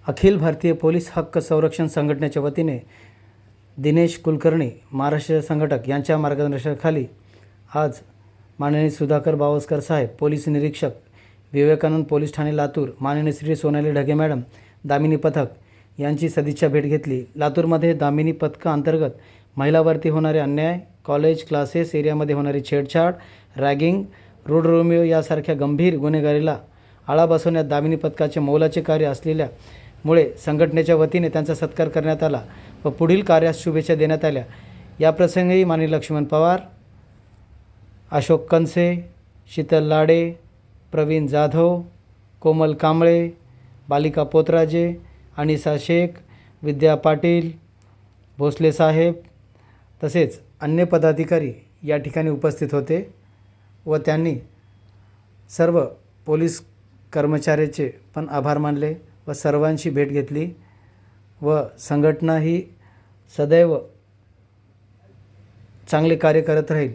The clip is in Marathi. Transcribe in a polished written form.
अखिल भारतीय पोलीस हक्क संरक्षण संघटनेच्या वतीने दिनेश कुलकर्णी महाराष्ट्र संघटक यांच्या मार्गदर्शनाखाली आज माननीय सुधाकर बावस्कर साहेब, पोलीस निरीक्षक, विवेकानंद पोलीस ठाणे लातूर, माननीय श्री सोनाली ढगे मॅडम, दामिनी पथक यांची सदिच्छा भेट घेतली। लातूरमध्ये दामिनी पथकाअंतर्गत महिलावरती होणारे अन्याय, कॉलेज क्लासेस एरियामध्ये होणारी छेडछाड, रॅगिंग, रोड रोमिओ यासारख्या गंभीर गुन्हेगारीला आळा बसवण्यात दामिनी पथकाचे मोलाचे कार्य असलेल्यामुळे संघटनेच्या वतीने त्यांचा सत्कार करण्यात आला व पुढील कार्यास शुभेच्छा देण्यात आल्या। याप्रसंगी माननीय लक्ष्मण पवार, अशोक कनसे, शीतल लाडे, प्रवीण जाधव, कोमल कांबळे, बालिका पोतराजे, अनिसा शेख, विद्या पाटील, भोसले साहेब तसेच अन्य पदाधिकारी या ठिकाणी उपस्थित होते व त्यांनी सर्व पोलीस कर्मचाऱ्याचे पण आभार मानले व सर्वांशी भेट घेतली व संघटना ही सदैव चांगले कार्य करत राहील